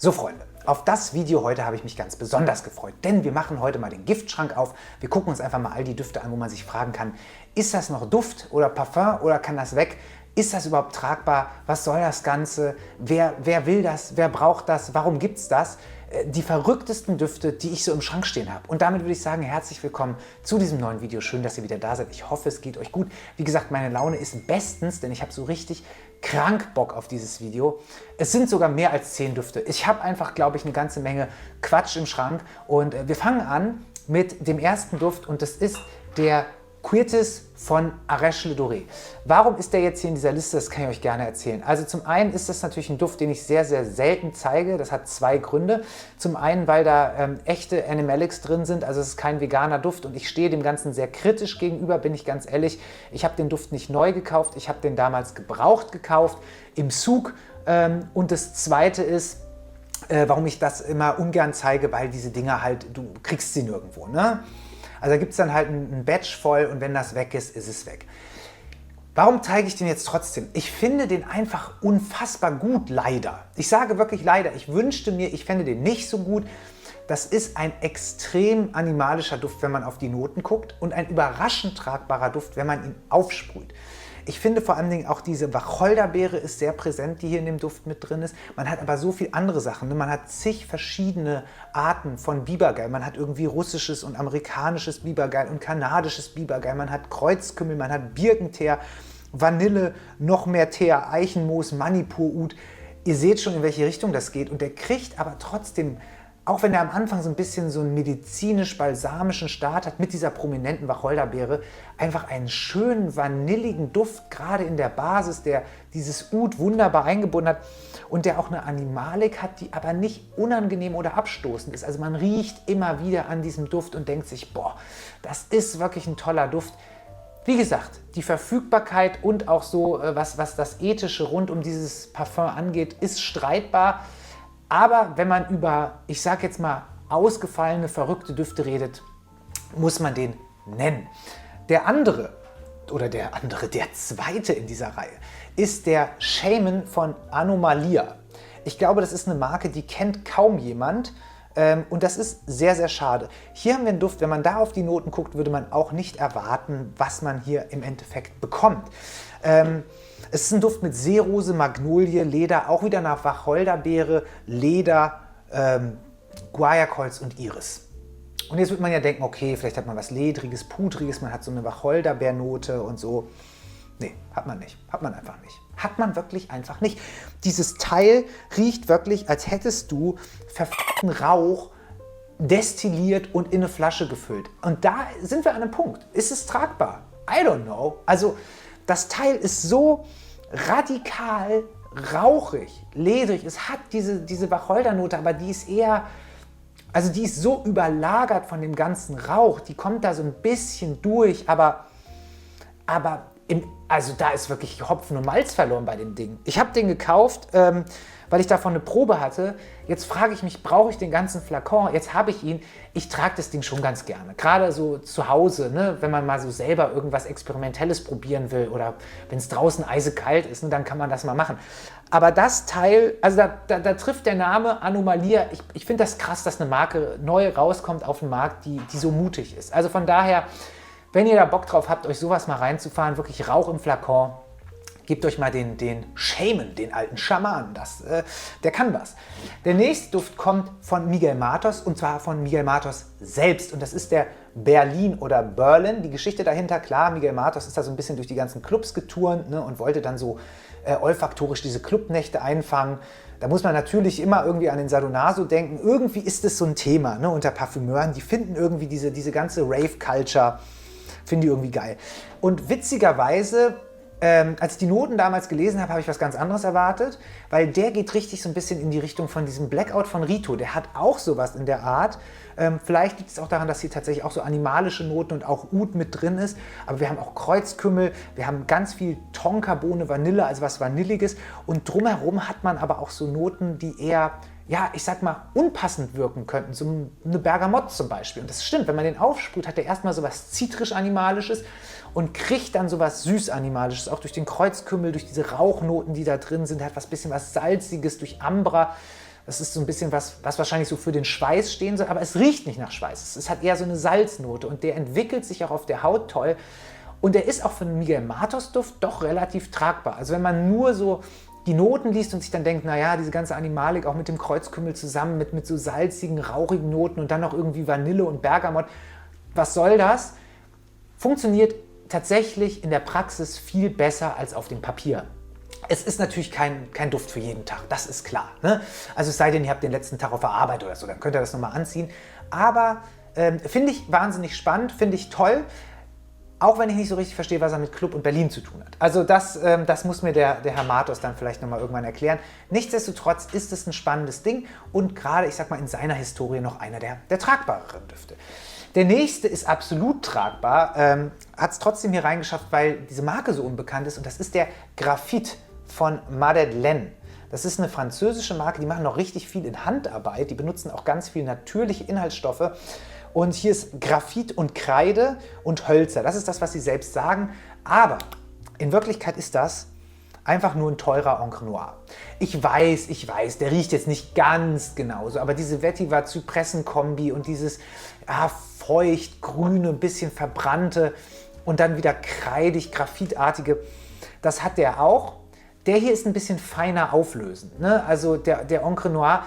So Freunde, auf das Video heute habe ich mich ganz besonders gefreut, denn wir machen heute mal den Giftschrank auf. Wir gucken uns einfach mal all die Düfte an, wo man sich fragen kann, ist das noch Duft oder Parfum oder kann das weg? Ist das überhaupt tragbar? Was soll das Ganze? Wer will das? Wer braucht das? Warum gibt es das? Die verrücktesten Düfte, die ich so im Schrank stehen habe. Und damit würde ich sagen, herzlich willkommen zu diesem neuen Video. Schön, dass ihr wieder da seid. Ich hoffe, es geht euch gut. Wie gesagt, meine Laune ist bestens, denn ich habe so richtig krank Bock auf dieses Video. Es sind sogar mehr als 10 Düfte. Ich habe einfach, glaube ich, eine ganze Menge Quatsch im Schrank. Und wir fangen an mit dem ersten Duft und das ist der Quirtis von Arèche Le Doré. Warum ist der jetzt hier in dieser Liste? Das kann ich euch gerne erzählen. Also zum einen ist das natürlich ein Duft, den ich sehr, sehr selten zeige. Das hat zwei Gründe. Zum einen, weil da echte Animalics drin sind, also es ist kein veganer Duft und ich stehe dem Ganzen sehr kritisch gegenüber, bin ich ganz ehrlich. Ich habe den Duft nicht neu gekauft, ich habe den damals gebraucht gekauft, im Souk. Und das zweite ist, warum ich das immer ungern zeige, weil diese Dinger halt, du kriegst sie nirgendwo, ne? Also da gibt es dann halt ein Batch voll und wenn das weg ist, ist es weg. Warum zeige ich den jetzt trotzdem? Ich finde den einfach unfassbar gut, leider. Ich sage wirklich leider. Ich wünschte mir, ich fände den nicht so gut. Das ist ein extrem animalischer Duft, wenn man auf die Noten guckt und ein überraschend tragbarer Duft, wenn man ihn aufsprüht. Ich finde vor allen Dingen auch diese Wacholderbeere ist sehr präsent, die hier in dem Duft mit drin ist. Man hat aber so viele andere Sachen. Man hat zig verschiedene Arten von Bibergeil. Man hat irgendwie russisches und amerikanisches Bibergeil und kanadisches Bibergeil. Man hat Kreuzkümmel, man hat Birkenteer, Vanille, noch mehr Teer, Eichenmoos, Manipur-Oud. Ihr seht schon, in welche Richtung das geht. Und der kriegt aber trotzdem, auch wenn er am Anfang so ein bisschen so einen medizinisch-balsamischen Start hat mit dieser prominenten Wacholderbeere, einfach einen schönen vanilligen Duft, gerade in der Basis, der dieses Oud wunderbar eingebunden hat und der auch eine Animalik hat, die aber nicht unangenehm oder abstoßend ist. Also man riecht immer wieder an diesem Duft und denkt sich, boah, das ist wirklich ein toller Duft. Wie gesagt, die Verfügbarkeit und auch so, was das Ethische rund um dieses Parfum angeht, ist streitbar. Aber wenn man über, ich sage jetzt mal, ausgefallene, verrückte Düfte redet, muss man den nennen. Der zweite in dieser Reihe ist der Shaman von Anomalia. Ich glaube, das ist eine Marke, die kennt kaum jemand. Und das ist sehr, sehr schade. Hier haben wir einen Duft, wenn man da auf die Noten guckt, würde man auch nicht erwarten, was man hier im Endeffekt bekommt. Es ist ein Duft mit Seerose, Magnolie, Leder, auch wieder nach Wacholderbeere, Leder, Guayacolz und Iris. Und jetzt wird man ja denken, okay, vielleicht hat man was Ledriges, Pudriges, man hat so eine Wacholderbeernote und so. Nee, hat man nicht. Hat man einfach nicht. Hat man wirklich einfach nicht. Dieses Teil riecht wirklich, als hättest du verfickten Rauch destilliert und in eine Flasche gefüllt. Und da sind wir an einem Punkt. Ist es tragbar? I don't know. Also das Teil ist so radikal rauchig, ledrig. Es hat diese Wacholdernote, aber die ist eher, also die ist so überlagert von dem ganzen Rauch. Die kommt da so ein bisschen durch, aber also da ist wirklich Hopfen und Malz verloren bei dem Ding. Ich habe den gekauft, weil ich davon eine Probe hatte. Jetzt frage ich mich, brauche ich den ganzen Flakon? Jetzt habe ich ihn. Ich trage das Ding schon ganz gerne. Gerade so zu Hause, ne, wenn man mal so selber irgendwas Experimentelles probieren will oder wenn es draußen eisekalt ist, ne, dann kann man das mal machen. Aber das Teil, also da trifft der Name Anomalia. Ich finde das krass, dass eine Marke neu rauskommt auf den Markt, die so mutig ist. Also von daher, wenn ihr da Bock drauf habt, euch sowas mal reinzufahren, wirklich Rauch im Flakon, gebt euch mal den Shaman, den alten Schamanen, der kann was. Der nächste Duft kommt von Miguel Matos und zwar von Miguel Matos selbst und das ist der Berlin oder Berlin. Die Geschichte dahinter, klar, Miguel Matos ist da so ein bisschen durch die ganzen Clubs geturnt, ne, und wollte dann so olfaktorisch diese Clubnächte einfangen. Da muss man natürlich immer irgendwie an den Sadonaso denken. Irgendwie ist es so ein Thema, ne, unter Parfümeuren. Die finden irgendwie diese ganze Rave-Culture, finden die irgendwie geil. Und witzigerweise, als ich die Noten damals gelesen habe, habe ich was ganz anderes erwartet, weil der geht richtig so ein bisschen in die Richtung von diesem Blackout von Rito. Der hat auch sowas in der Art. Vielleicht liegt es auch daran, dass hier tatsächlich auch so animalische Noten und auch Oud mit drin ist. Aber wir haben auch Kreuzkümmel, wir haben ganz viel Tonkabohne, Vanille, also was Vanilliges. Und drumherum hat man aber auch so Noten, die eher, ja, ich sag mal, unpassend wirken könnten. So eine Bergamotte zum Beispiel. Und das stimmt, wenn man den aufsprüht, hat der erstmal so was zitrisch-animalisches und kriegt dann so was süß-animalisches, auch durch den Kreuzkümmel, durch diese Rauchnoten, die da drin sind, hat was bisschen was Salziges durch Ambra. Das ist so ein bisschen was wahrscheinlich so für den Schweiß stehen soll, aber es riecht nicht nach Schweiß. Es hat eher so eine Salznote und der entwickelt sich auch auf der Haut toll. Und der ist auch für einen Miguel Matos Duft doch relativ tragbar. Also wenn man nur so die Noten liest und sich dann denkt, naja, diese ganze Animalik auch mit dem Kreuzkümmel zusammen, mit so salzigen, rauchigen Noten und dann noch irgendwie Vanille und Bergamott, was soll das? Funktioniert tatsächlich in der Praxis viel besser als auf dem Papier. Es ist natürlich kein Duft für jeden Tag, das ist klar. Ne? Also es sei denn, ihr habt den letzten Tag auf der Arbeit oder so, dann könnt ihr das nochmal anziehen. Aber finde ich wahnsinnig spannend, finde ich toll. Auch wenn ich nicht so richtig verstehe, was er mit Club und Berlin zu tun hat. Also das muss mir der Herr Matos dann vielleicht nochmal irgendwann erklären. Nichtsdestotrotz ist es ein spannendes Ding und gerade, ich sag mal, in seiner Historie noch einer der tragbareren Düfte. Der nächste ist absolut tragbar, hat es trotzdem hier reingeschafft, weil diese Marke so unbekannt ist und das ist der Graphite von Madeleine. Das ist eine französische Marke, die machen noch richtig viel in Handarbeit, die benutzen auch ganz viel natürliche Inhaltsstoffe. Und hier ist Graphit und Kreide und Hölzer. Das ist das, was sie selbst sagen. Aber in Wirklichkeit ist das einfach nur ein teurer Encre Noir. Ich weiß, der riecht jetzt nicht ganz genauso. Aber diese Vetiver Zypressen-Kombi und dieses feucht-grüne, ein bisschen verbrannte und dann wieder kreidig, graphitartige, das hat der auch. Der hier ist ein bisschen feiner auflösend. Ne? Also der Encre Noir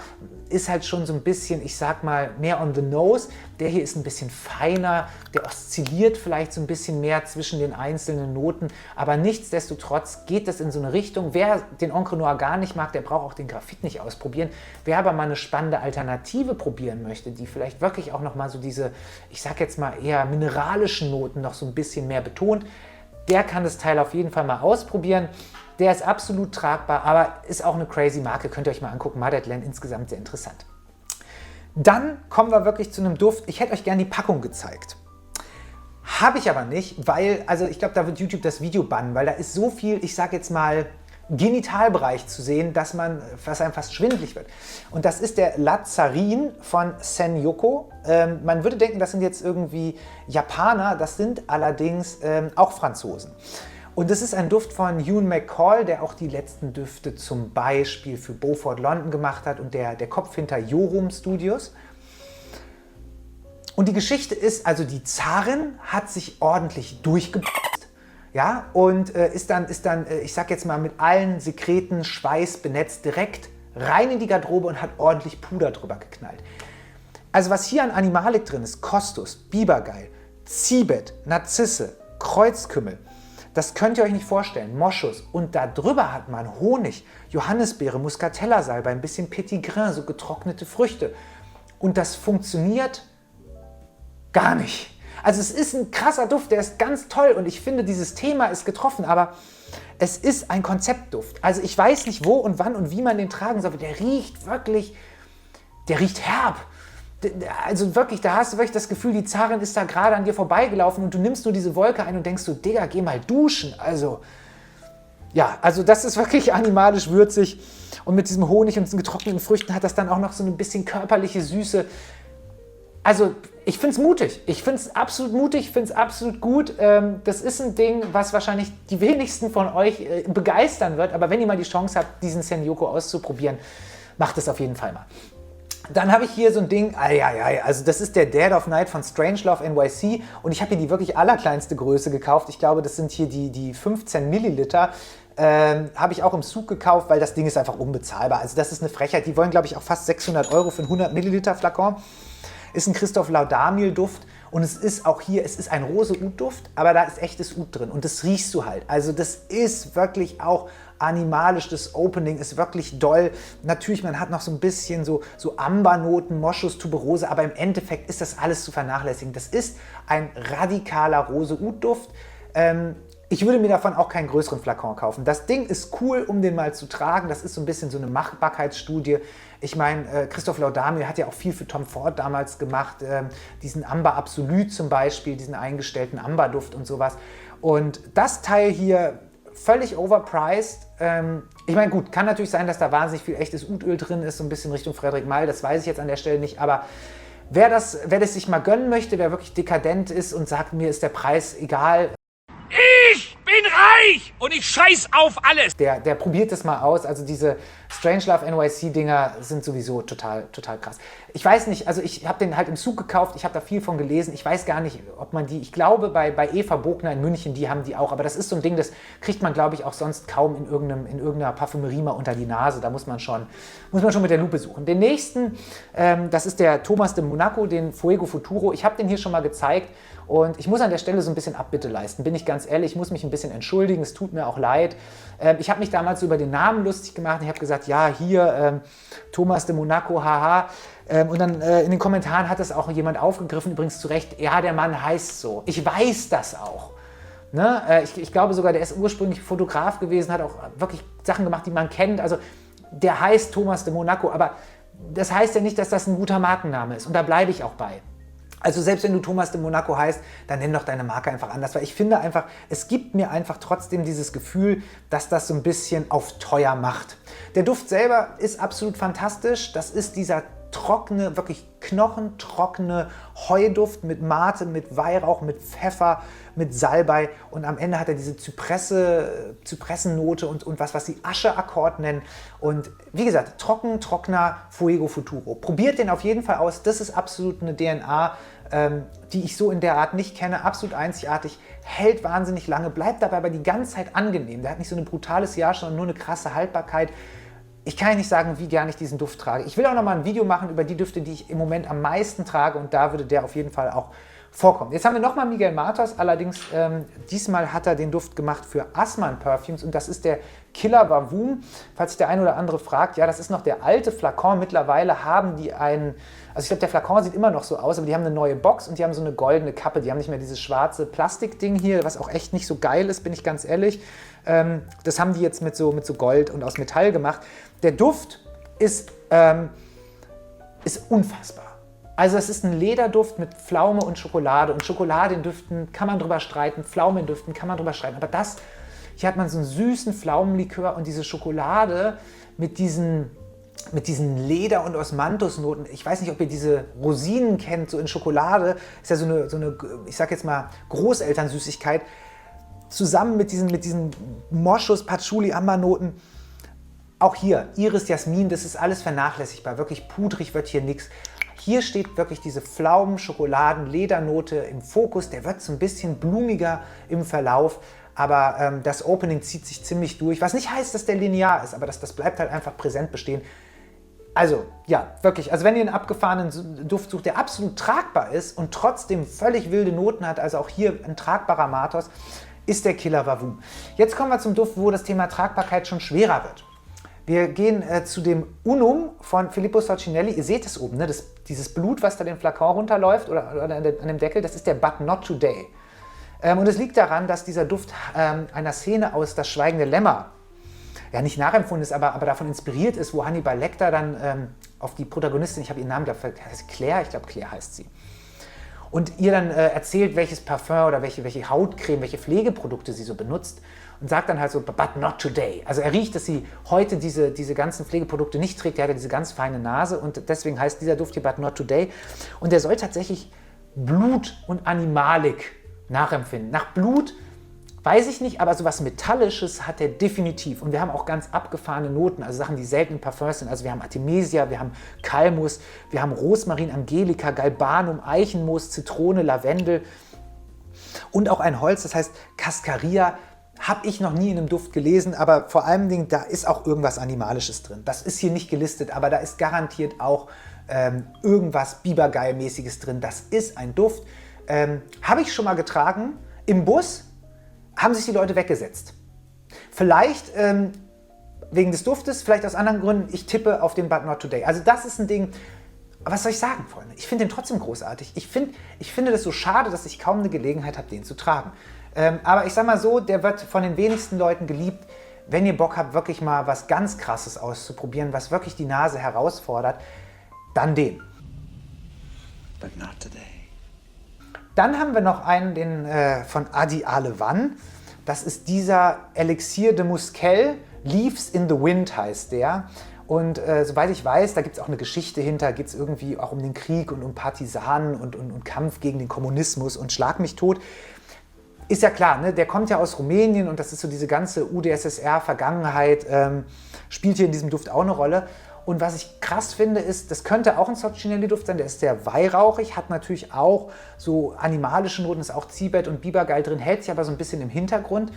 ist halt schon so ein bisschen, ich sag mal, mehr on the nose. Der hier ist ein bisschen feiner, der oszilliert vielleicht so ein bisschen mehr zwischen den einzelnen Noten. Aber nichtsdestotrotz geht das in so eine Richtung. Wer den Encre Noir gar nicht mag, der braucht auch den Graphit nicht ausprobieren. Wer aber mal eine spannende Alternative probieren möchte, die vielleicht wirklich auch nochmal so diese, ich sag jetzt mal eher mineralischen Noten noch so ein bisschen mehr betont, der kann das Teil auf jeden Fall mal ausprobieren. Der ist absolut tragbar, aber ist auch eine crazy Marke. Könnt ihr euch mal angucken. Madeleine insgesamt sehr interessant. Dann kommen wir wirklich zu einem Duft. Ich hätte euch gerne die Packung gezeigt. Habe ich aber nicht, weil, also ich glaube, da wird YouTube das Video bannen, weil da ist so viel, ich sage jetzt mal, Genitalbereich zu sehen, dass einem fast schwindelig wird. Und das ist der Lazarin von Senyoko. Man würde denken, das sind jetzt irgendwie Japaner, das sind allerdings auch Franzosen. Und das ist ein Duft von Ewan McCall, der auch die letzten Düfte zum Beispiel für Beaufort London gemacht hat und der Kopf hinter Jorum Studios. Und die Geschichte ist, also die Zarin hat sich ordentlich durchgeboxt, ja, und ist dann, ich sag jetzt mal, mit allen Sekreten, Schweiß benetzt, direkt rein in die Garderobe und hat ordentlich Puder drüber geknallt. Also was hier an Animalik drin ist, Costus, Bibergeil, Zibet, Narzisse, Kreuzkümmel, das könnt ihr euch nicht vorstellen. Moschus. Und da drüber hat man Honig, Johannisbeere, Muscatella-Salbei, ein bisschen Petit Grain, so getrocknete Früchte. Und das funktioniert gar nicht. Also es ist ein krasser Duft, der ist ganz toll und ich finde, dieses Thema ist getroffen, aber es ist ein Konzeptduft. Also ich weiß nicht, wo und wann und wie man den tragen soll, aber der riecht wirklich, der riecht herb. Also wirklich, da hast du wirklich das Gefühl, die Zarin ist da gerade an dir vorbeigelaufen und du nimmst nur diese Wolke ein und denkst so, Digga, geh mal duschen. Also, ja, also das ist wirklich animalisch würzig und mit diesem Honig und diesen getrockneten Früchten hat das dann auch noch so ein bisschen körperliche Süße. Also, ich finde es mutig. Ich finde es absolut mutig, ich finde es absolut gut. Das ist ein Ding, was wahrscheinlich die wenigsten von euch begeistern wird, aber wenn ihr mal die Chance habt, diesen Senyoko auszuprobieren, macht es auf jeden Fall mal. Dann habe ich hier so ein Ding, also das ist der Dead of Night von Strangelove NYC und ich habe hier die wirklich allerkleinste Größe gekauft. Ich glaube, das sind hier die 15 Milliliter. Habe ich auch im Zug gekauft, weil das Ding ist einfach unbezahlbar. Also das ist eine Frechheit. Die wollen, glaube ich, auch fast 600 € für einen 100 Milliliter Flakon. Ist ein Christoph Laudamiel Duft und es ist auch hier, es ist ein Rose-Oud-Duft, aber da ist echtes Oud drin und das riechst du halt. Also das ist wirklich auch animalisch, das Opening ist wirklich doll. Natürlich, man hat noch so ein bisschen so Ambernoten, Moschus, Tuberose, aber im Endeffekt ist das alles zu vernachlässigen. Das ist ein radikaler Rose-Oud-Duft. Ich würde mir davon auch keinen größeren Flakon kaufen. Das Ding ist cool, um den mal zu tragen. Das ist so ein bisschen so eine Machbarkeitsstudie. Ich meine, Christoph Laudamiel hat ja auch viel für Tom Ford damals gemacht. Diesen Amber Absolut zum Beispiel, diesen eingestellten Amberduft und sowas. Und das Teil hier, völlig overpriced. Ich meine, gut, kann natürlich sein, dass da wahnsinnig viel echtes Oudöl drin ist, so ein bisschen Richtung Frederic Malle. Das weiß ich jetzt an der Stelle nicht. Aber wer das sich mal gönnen möchte, wer wirklich dekadent ist und sagt, mir ist der Preis egal, ich bin reich und ich scheiß auf alles. Der probiert es mal aus. Also diese Strangelove NYC-Dinger sind sowieso total krass. Ich weiß nicht, also ich habe den halt im Zug gekauft, ich habe da viel von gelesen. Ich weiß gar nicht, ob man die, ich glaube bei Eva Bogner in München, die haben die auch. Aber das ist so ein Ding, das kriegt man, glaube ich, auch sonst kaum in irgendeiner Parfümerie mal unter die Nase. Da muss man schon mit der Lupe suchen. Den nächsten, das ist der Thomas de Monaco, den Fuego Futuro. Ich habe den hier schon mal gezeigt. Und ich muss an der Stelle so ein bisschen Abbitte leisten, bin ich ganz ehrlich, ich muss mich ein bisschen entschuldigen, es tut mir auch leid. Ich habe mich damals über den Namen lustig gemacht, ich habe gesagt, ja, hier, Thomas de Monaco, haha. Und dann in den Kommentaren hat das auch jemand aufgegriffen, übrigens zu Recht, ja, der Mann heißt so. Ich weiß das auch. Ne? Ich glaube sogar, der ist ursprünglich Fotograf gewesen, hat auch wirklich Sachen gemacht, die man kennt. Also der heißt Thomas de Monaco, aber das heißt ja nicht, dass das ein guter Markenname ist. Und da bleibe ich auch bei. Also selbst wenn du Thomas de Monaco heißt, dann nenn doch deine Marke einfach anders, weil ich finde einfach, es gibt mir einfach trotzdem dieses Gefühl, dass das so ein bisschen auf teuer macht. Der Duft selber ist absolut fantastisch, das ist dieser trockene, wirklich knochentrockene Heuduft mit Mate, mit Weihrauch, mit Pfeffer, mit Salbei und am Ende hat er diese Zypressennote und was sie Ascheakkord nennen und wie gesagt, trockener Fuego Futuro. Probiert den auf jeden Fall aus, das ist absolut eine DNA, die ich so in der Art nicht kenne, absolut einzigartig, hält wahnsinnig lange, bleibt dabei aber die ganze Zeit angenehm. Der hat nicht so ein brutales Jahr, sondern nur eine krasse Haltbarkeit. Ich kann nicht sagen, wie gern ich diesen Duft trage. Ich will auch noch mal ein Video machen über die Düfte, die ich im Moment am meisten trage und da würde der auf jeden Fall auch vorkommen. Jetzt haben wir nochmal Miguel Matos, allerdings diesmal hat er den Duft gemacht für Assmann Perfumes und das ist der Killer Vavoom. Falls sich der eine oder andere fragt, ja, das ist noch der alte Flakon. Mittlerweile haben die einen, also ich glaube, der Flakon sieht immer noch so aus, aber die haben eine neue Box und die haben so eine goldene Kappe. Die haben nicht mehr dieses schwarze Plastikding hier, was auch echt nicht so geil ist, bin ich ganz ehrlich. Das haben die jetzt mit so Gold und aus Metall gemacht. Der Duft ist unfassbar. Also es ist ein Lederduft mit Pflaume und Schokolade. Und Schokolade in Düften kann man drüber streiten, Pflaume in Düften kann man drüber streiten. Aber das, hier hat man so einen süßen Pflaumenlikör und diese Schokolade mit diesen Leder- und Osmanthusnoten. Ich weiß nicht, ob ihr diese Rosinen kennt, so in Schokolade. Ist ja so eine ich sag jetzt mal, Großelternsüßigkeit. Zusammen mit diesen Moschus, Patchouli, Ambernoten. Auch hier, Iris, Jasmin, das ist alles vernachlässigbar. Wirklich pudrig wird hier nichts. Hier steht wirklich diese Pflaumen-, Schokoladen-, Ledernote im Fokus. Der wird so ein bisschen blumiger im Verlauf. Aber das Opening zieht sich ziemlich durch. Was nicht heißt, dass der linear ist, aber das bleibt halt einfach präsent bestehen. Also, ja, wirklich. Also wenn ihr einen abgefahrenen Duft sucht, der absolut tragbar ist und trotzdem völlig wilde Noten hat, also auch hier ein tragbarer Matos, ist der Killer Vavoom. Jetzt kommen wir zum Duft, wo das Thema Tragbarkeit schon schwerer wird. Wir gehen zu dem Unum von Filippo Soccinelli. Ihr seht es oben, ne? Dieses Blut, was da den Flakon runterläuft oder an dem Deckel, das ist der But Not Today. Und es liegt daran, dass dieser Duft einer Szene aus Das Schweigende Lämmer ja nicht nachempfunden ist, aber davon inspiriert ist, wo Hannibal Lecter dann auf die Protagonistin, ich habe ihren Namen, Claire, ich glaube Claire heißt sie, und ihr dann erzählt, welches Parfum oder welche Hautcreme, welche Pflegeprodukte sie so benutzt und sagt dann halt so, but not today. Also er riecht, dass sie heute diese ganzen Pflegeprodukte nicht trägt, der hat ja diese ganz feine Nase und deswegen heißt dieser Duft hier but not today und der soll tatsächlich Blut und Animalik nachempfinden. Nach Blut weiß ich nicht, aber so was Metallisches hat er definitiv. Und wir haben auch ganz abgefahrene Noten, also Sachen, die selten in Parfums sind. Also wir haben Artemisia, wir haben Kalmus, wir haben Rosmarin, Angelika, Galbanum, Eichenmoos, Zitrone, Lavendel und auch ein Holz, das heißt Cascaria. Habe ich noch nie in einem Duft gelesen, aber vor allem Dingen, da ist auch irgendwas Animalisches drin. Das ist hier nicht gelistet, aber da ist garantiert auch irgendwas Bibergeil-mäßiges drin. Das ist ein Duft. Habe ich schon mal getragen im Bus, haben sich die Leute weggesetzt. Vielleicht wegen des Duftes, vielleicht aus anderen Gründen. Ich tippe auf den But Not Today. Also das ist ein Ding, was soll ich sagen, Freunde? Ich finde den trotzdem großartig. Ich finde das so schade, dass ich kaum eine Gelegenheit habe, den zu tragen. Aber ich sag mal so, der wird von den wenigsten Leuten geliebt. Wenn ihr Bock habt, wirklich mal was ganz Krasses auszuprobieren, was wirklich die Nase herausfordert, dann den. But not today. Dann haben wir noch einen, den von Adi Alevan. Das ist dieser Elixir de Muskel, Leaves in the Wind heißt der. Und soweit ich weiß, da gibt es auch eine Geschichte hinter, geht es irgendwie auch um den Krieg und um Partisanen und Kampf gegen den Kommunismus und Schlag mich tot. ist ja klar, ne? Der kommt ja aus Rumänien und das ist so diese ganze UdSSR-Vergangenheit, spielt hier in diesem Duft auch eine Rolle. Und was ich krass finde, ist, das könnte auch ein Soccinelli-Duft sein, der ist sehr weihrauchig, hat natürlich auch so animalische Noten, ist auch Zibet und Bibergeil drin, hält sich aber so ein bisschen im Hintergrund.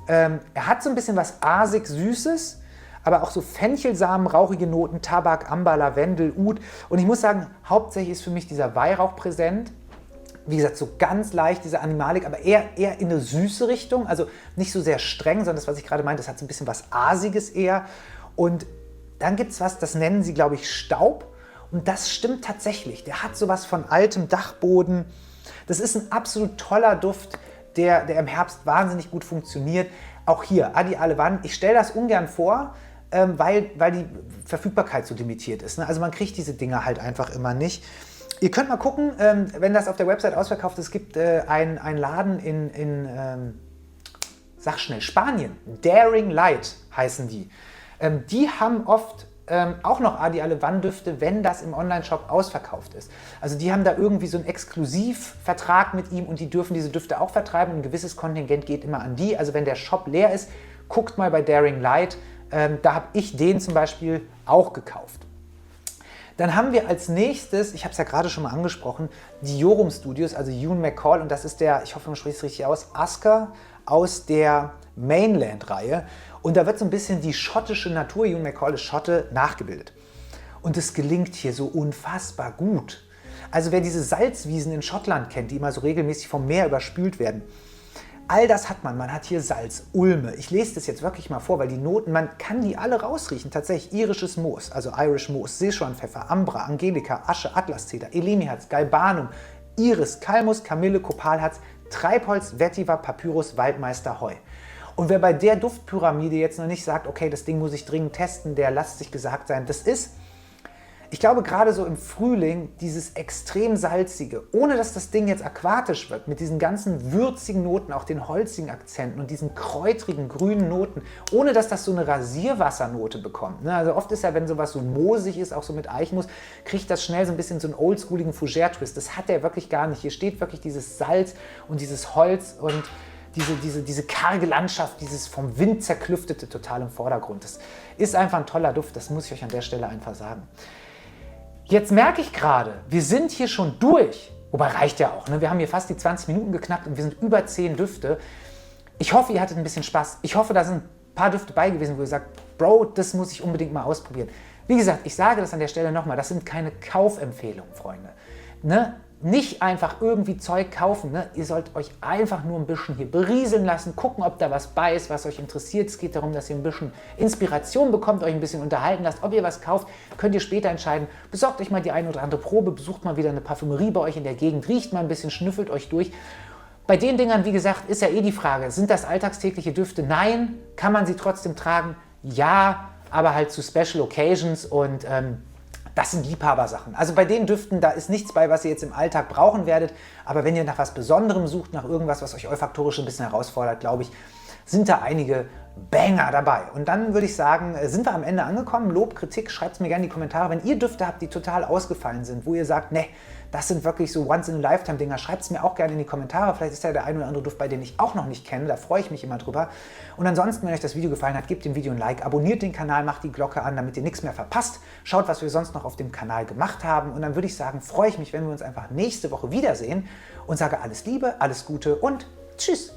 Er hat so ein bisschen was Asig-Süßes, aber auch so Fenchelsamen, rauchige Noten, Tabak, Amber, Lavendel, Oud. Und ich muss sagen, hauptsächlich ist für mich dieser Weihrauch präsent. Wie gesagt, so ganz leicht diese Animalik, aber eher in eine süße Richtung. Also nicht so sehr streng, sondern das, was ich gerade meinte, das hat so ein bisschen was Asiges eher. Und dann gibt es was, das nennen sie, glaube ich, Staub. Und das stimmt tatsächlich. Der hat sowas von altem Dachboden. Das ist ein absolut toller Duft, der im Herbst wahnsinnig gut funktioniert. Auch hier, Adi Alevan. Ich stelle das ungern vor, weil die Verfügbarkeit so limitiert ist. Ne? Also man kriegt diese Dinger halt einfach immer nicht. Ihr könnt mal gucken, wenn das auf der Website ausverkauft ist, es gibt einen Laden in sag schnell, Spanien. Daring Light heißen die. Die haben oft auch noch Adi Alevan Düfte, wenn das im Online-Shop ausverkauft ist. Also die haben da irgendwie so einen Exklusivvertrag mit ihm und die dürfen diese Düfte auch vertreiben. Ein gewisses Kontingent geht immer an die. Also wenn der Shop leer ist, guckt mal bei Daring Light. Da habe ich den zum Beispiel auch gekauft. Dann haben wir als nächstes, ich habe es ja gerade schon mal angesprochen, die Jorum Studios, also Ewan McCall. Und das ist der, ich hoffe, man spricht es richtig aus, Asker aus der Mainland-Reihe. Und da wird so ein bisschen die schottische Natur, Ewan McCall ist Schotte, nachgebildet. Und es gelingt hier so unfassbar gut. Also wer diese Salzwiesen in Schottland kennt, die immer so regelmäßig vom Meer überspült werden, all das hat man. Man hat hier Salz, Ulme. Ich lese das jetzt wirklich mal vor, weil die Noten, man kann die alle rausriechen. Tatsächlich irisches Moos, also Irish Moos, Sichuan-Pfeffer, Ambra, Angelika, Asche, Atlaszeder, Elemiharz, Galbanum, Iris, Kalmus, Kamille, Kopalharz, Treibholz, Vetiver, Papyrus, Waldmeister, Heu. Und wer bei der Duftpyramide jetzt noch nicht sagt, okay, das Ding muss ich dringend testen, der lasst sich gesagt sein, das ist, ich glaube gerade so im Frühling, dieses extrem salzige, ohne dass das Ding jetzt aquatisch wird, mit diesen ganzen würzigen Noten, auch den holzigen Akzenten und diesen kräutrigen grünen Noten, ohne dass das so eine Rasierwassernote bekommt. Ne? Also oft ist ja, wenn sowas so moosig ist, auch so mit Eichenmus, kriegt das schnell so ein bisschen so einen oldschooligen Fougère-Twist. Das hat der wirklich gar nicht. Hier steht wirklich dieses Salz und dieses Holz und diese karge Landschaft, dieses vom Wind zerklüftete total im Vordergrund. Das ist einfach ein toller Duft, das muss ich euch an der Stelle einfach sagen. Jetzt merke ich gerade, wir sind hier schon durch. Wobei reicht ja auch, ne? Wir haben hier fast die 20 Minuten geknackt und wir sind über 10 Düfte. Ich hoffe, ihr hattet ein bisschen Spaß. Ich hoffe, da sind ein paar Düfte bei gewesen, wo ihr sagt, Bro, das muss ich unbedingt mal ausprobieren. Wie gesagt, ich sage das an der Stelle nochmal, das sind keine Kaufempfehlungen, Freunde. Ne? Nicht einfach irgendwie Zeug kaufen. Ne? Ihr sollt euch einfach nur ein bisschen hier berieseln lassen, gucken, ob da was bei ist, was euch interessiert. Es geht darum, dass ihr ein bisschen Inspiration bekommt, euch ein bisschen unterhalten lasst. Ob ihr was kauft, könnt ihr später entscheiden. Besorgt euch mal die eine oder andere Probe, besucht mal wieder eine Parfümerie bei euch in der Gegend, riecht mal ein bisschen, schnüffelt euch durch. Bei den Dingern, wie gesagt, ist ja eh die Frage, sind das alltagstägliche Düfte? Nein. Kann man sie trotzdem tragen? Ja, aber halt zu Special Occasions und das sind Liebhabersachen. Also bei den Düften, da ist nichts bei, was ihr jetzt im Alltag brauchen werdet. Aber wenn ihr nach was Besonderem sucht, nach irgendwas, was euch olfaktorisch ein bisschen herausfordert, glaube ich, sind da einige Banger dabei. Und dann würde ich sagen, sind wir am Ende angekommen. Lob, Kritik, schreibt es mir gerne in die Kommentare. Wenn ihr Düfte habt, die total ausgefallen sind, wo ihr sagt, ne, das sind wirklich so Once-in-a-Lifetime-Dinger, schreibt es mir auch gerne in die Kommentare. Vielleicht ist ja der ein oder andere Duft, bei dem ich auch noch nicht kenne. Da freue ich mich immer drüber. Und ansonsten, wenn euch das Video gefallen hat, gebt dem Video ein Like, abonniert den Kanal, macht die Glocke an, damit ihr nichts mehr verpasst. Schaut, was wir sonst noch auf dem Kanal gemacht haben. Und dann würde ich sagen, freue ich mich, wenn wir uns einfach nächste Woche wiedersehen und sage alles Liebe, alles Gute und tschüss.